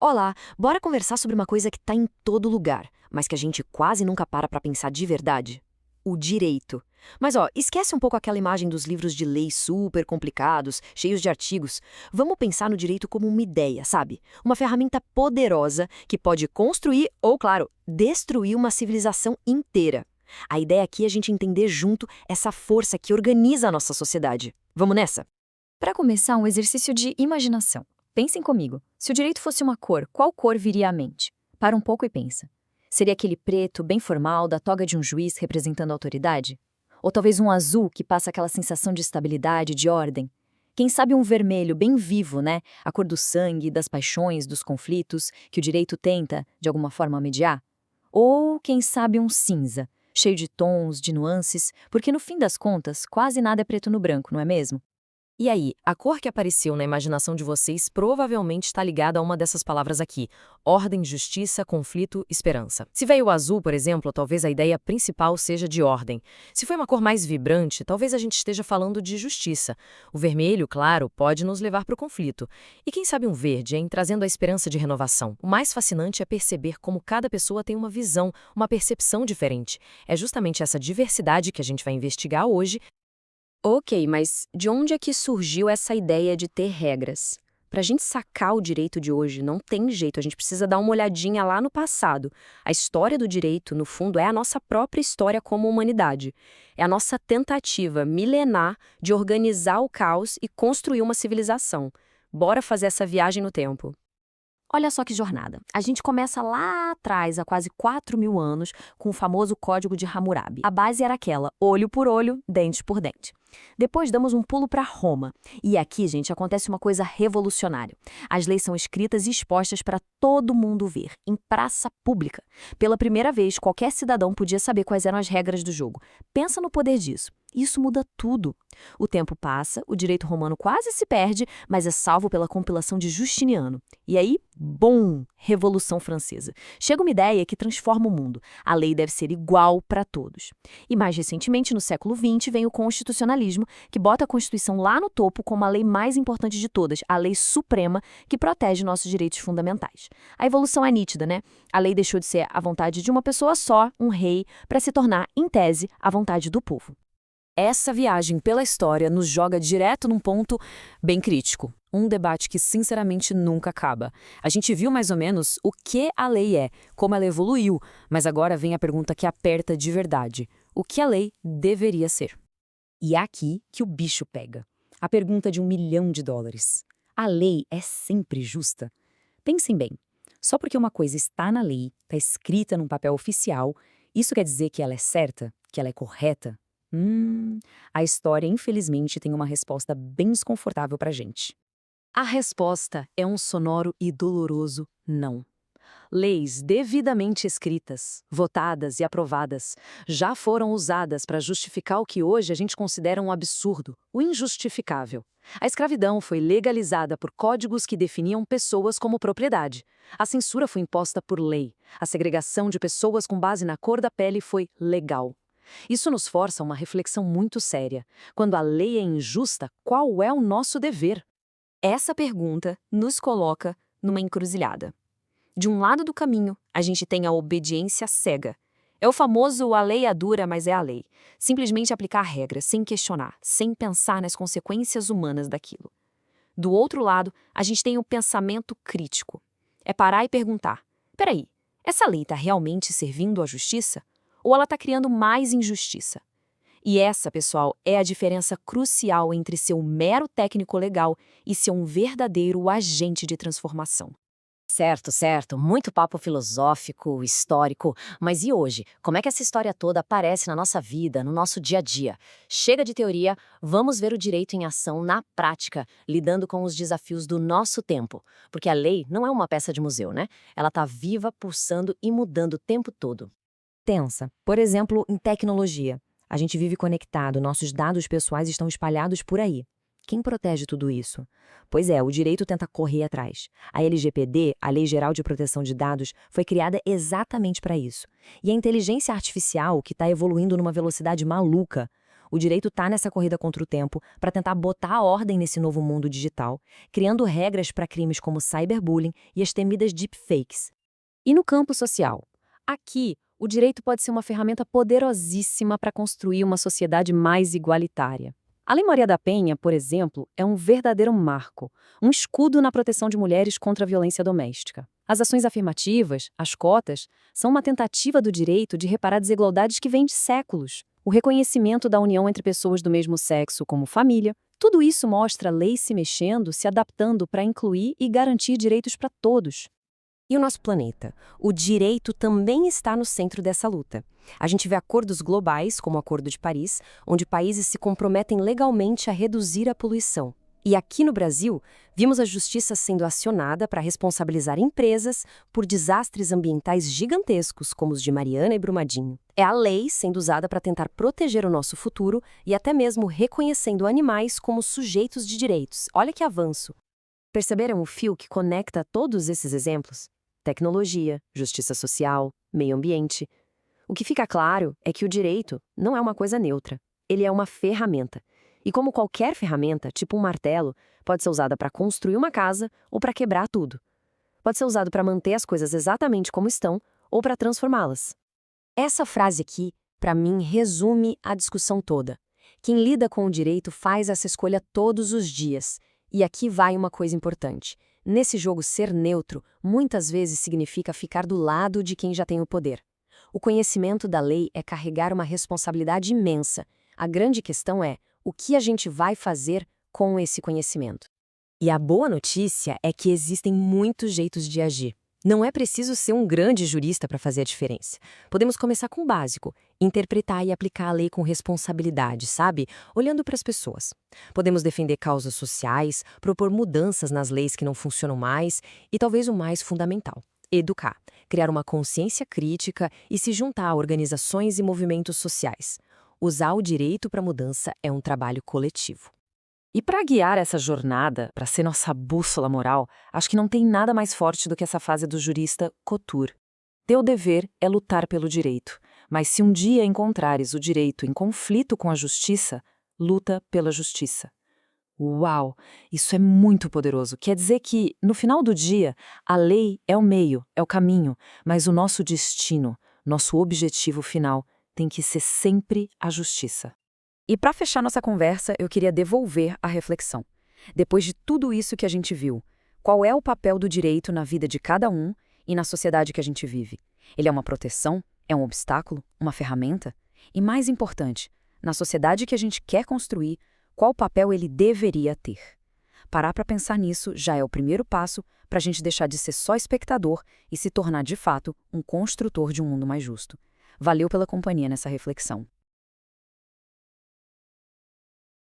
Olá, bora conversar sobre uma coisa que tá em todo lugar, mas que a gente quase nunca para pra pensar de verdade. O direito. Mas ó, esquece um pouco aquela imagem dos livros de lei super complicados, cheios de artigos. Vamos pensar no direito como uma ideia, sabe? Uma ferramenta poderosa que pode construir ou, claro, destruir uma civilização inteira. A ideia aqui é a gente entender junto essa força que organiza a nossa sociedade. Vamos nessa? Para começar, um exercício de imaginação. Pensem comigo. Se o direito fosse uma cor, qual cor viria à mente? Para um pouco e pensa. Seria aquele preto, bem formal, da toga de um juiz representando a autoridade? Ou talvez um azul que passa aquela sensação de estabilidade, de ordem? Quem sabe um vermelho bem vivo, né? A cor do sangue, das paixões, dos conflitos, que o direito tenta, de alguma forma, mediar? Ou, quem sabe, um cinza, cheio de tons, de nuances, porque no fim das contas, quase nada é preto no branco, não é mesmo? E aí, a cor que apareceu na imaginação de vocês provavelmente está ligada a uma dessas palavras aqui: ordem, justiça, conflito, esperança. Se veio o azul, por exemplo, talvez a ideia principal seja de ordem. Se foi uma cor mais vibrante, talvez a gente esteja falando de justiça. O vermelho, claro, pode nos levar para o conflito. E quem sabe um verde, hein, trazendo a esperança de renovação. O mais fascinante é perceber como cada pessoa tem uma visão, uma percepção diferente. É justamente essa diversidade que a gente vai investigar hoje. Ok, mas de onde é que surgiu essa ideia de ter regras? Para a gente sacar o direito de hoje, não tem jeito, a gente precisa dar uma olhadinha lá no passado. A história do direito, no fundo, é a nossa própria história como humanidade. É a nossa tentativa milenar de organizar o caos e construir uma civilização. Bora fazer essa viagem no tempo. Olha só que jornada. A gente começa lá atrás, há quase 4.000 anos, com o famoso Código de Hammurabi. A base era aquela, olho por olho, dente por dente. Depois damos um pulo para Roma. E aqui, gente, acontece uma coisa revolucionária. As leis são escritas e expostas para todo mundo ver, em praça pública. Pela primeira vez, qualquer cidadão podia saber quais eram as regras do jogo. Pensa no poder disso. Isso muda tudo. O tempo passa, o direito romano quase se perde, mas é salvo pela compilação de Justiniano. E aí, bum! Revolução Francesa. Chega uma ideia que transforma o mundo. A lei deve ser igual para todos. E mais recentemente, no século XX, vem o constitucionalismo, que bota a Constituição lá no topo como a lei mais importante de todas, a lei suprema que protege nossos direitos fundamentais. A evolução é nítida, né? A lei deixou de ser a vontade de uma pessoa só, um rei, para se tornar, em tese, a vontade do povo. Essa viagem pela história nos joga direto num ponto bem crítico. Um debate que, sinceramente, nunca acaba. A gente viu mais ou menos o que a lei é, como ela evoluiu, mas agora vem a pergunta que aperta de verdade. O que a lei deveria ser? E é aqui que o bicho pega. A pergunta de US$ 1 milhão. A lei é sempre justa? Pensem bem. Só porque uma coisa está na lei, está escrita num papel oficial, isso quer dizer que ela é certa? Que ela é correta? A história, infelizmente, tem uma resposta bem desconfortável pra gente. A resposta é um sonoro e doloroso não. Leis devidamente escritas, votadas e aprovadas já foram usadas para justificar o que hoje a gente considera um absurdo, o injustificável. A escravidão foi legalizada por códigos que definiam pessoas como propriedade. A censura foi imposta por lei. A segregação de pessoas com base na cor da pele foi legal. Isso nos força a uma reflexão muito séria. Quando a lei é injusta, qual é o nosso dever? Essa pergunta nos coloca numa encruzilhada. De um lado do caminho, a gente tem a obediência cega. É o famoso a lei é dura, mas é a lei. Simplesmente aplicar regras, sem questionar, sem pensar nas consequências humanas daquilo. Do outro lado, a gente tem o pensamento crítico. É parar e perguntar: peraí, essa lei está realmente servindo à justiça? Ou ela está criando mais injustiça? E essa, pessoal, é a diferença crucial entre ser um mero técnico legal e ser um verdadeiro agente de transformação. Certo, certo. Muito papo filosófico, histórico. Mas e hoje? Como é que essa história toda aparece na nossa vida, no nosso dia a dia? Chega de teoria, vamos ver o direito em ação na prática, lidando com os desafios do nosso tempo. Porque a lei não é uma peça de museu, né? Ela está viva, pulsando e mudando o tempo todo. Tensa. Por exemplo, em tecnologia. A gente vive conectado, nossos dados pessoais estão espalhados por aí. Quem protege tudo isso? Pois é, o direito tenta correr atrás. A LGPD, a Lei Geral de Proteção de Dados, foi criada exatamente para isso. E a inteligência artificial, que está evoluindo numa velocidade maluca. O direito está nessa corrida contra o tempo para tentar botar a ordem nesse novo mundo digital, criando regras para crimes como cyberbullying e as temidas deepfakes. E no campo social? Aqui, o direito pode ser uma ferramenta poderosíssima para construir uma sociedade mais igualitária. A Lei Maria da Penha, por exemplo, é um verdadeiro marco, um escudo na proteção de mulheres contra a violência doméstica. As ações afirmativas, as cotas, são uma tentativa do direito de reparar desigualdades que vêm de séculos. O reconhecimento da união entre pessoas do mesmo sexo como família, tudo isso mostra a lei se mexendo, se adaptando para incluir e garantir direitos para todos. E o nosso planeta? O direito também está no centro dessa luta. A gente vê acordos globais, como o Acordo de Paris, onde países se comprometem legalmente a reduzir a poluição. E aqui no Brasil, vimos a justiça sendo acionada para responsabilizar empresas por desastres ambientais gigantescos, como os de Mariana e Brumadinho. É a lei sendo usada para tentar proteger o nosso futuro e até mesmo reconhecendo animais como sujeitos de direitos. Olha que avanço! Perceberam o fio que conecta todos esses exemplos? Tecnologia, justiça social, meio ambiente. O que fica claro é que o direito não é uma coisa neutra. Ele é uma ferramenta. E como qualquer ferramenta, tipo um martelo, pode ser usada para construir uma casa ou para quebrar tudo. Pode ser usado para manter as coisas exatamente como estão ou para transformá-las. Essa frase aqui, para mim, resume a discussão toda. Quem lida com o direito faz essa escolha todos os dias. E aqui vai uma coisa importante. Nesse jogo, ser neutro muitas vezes significa ficar do lado de quem já tem o poder. O conhecimento da lei é carregar uma responsabilidade imensa. A grande questão é, o que a gente vai fazer com esse conhecimento? E a boa notícia é que existem muitos jeitos de agir. Não é preciso ser um grande jurista para fazer a diferença. Podemos começar com o básico, interpretar e aplicar a lei com responsabilidade, sabe? Olhando para as pessoas. Podemos defender causas sociais, propor mudanças nas leis que não funcionam mais e talvez o mais fundamental, educar, criar uma consciência crítica e se juntar a organizações e movimentos sociais. Usar o direito para mudança é um trabalho coletivo. E para guiar essa jornada, para ser nossa bússola moral, acho que não tem nada mais forte do que essa frase do jurista Couture. Teu dever é lutar pelo direito, mas se um dia encontrares o direito em conflito com a justiça, luta pela justiça. Uau! Isso é muito poderoso. Quer dizer que, no final do dia, a lei é o meio, é o caminho, mas o nosso destino, nosso objetivo final, tem que ser sempre a justiça. E para fechar nossa conversa, eu queria devolver a reflexão. Depois de tudo isso que a gente viu, qual é o papel do direito na vida de cada um e na sociedade que a gente vive? Ele é uma proteção? É um obstáculo? Uma ferramenta? E mais importante, na sociedade que a gente quer construir, qual papel ele deveria ter? Parar para pensar nisso já é o primeiro passo para a gente deixar de ser só espectador e se tornar, de fato, um construtor de um mundo mais justo. Valeu pela companhia nessa reflexão.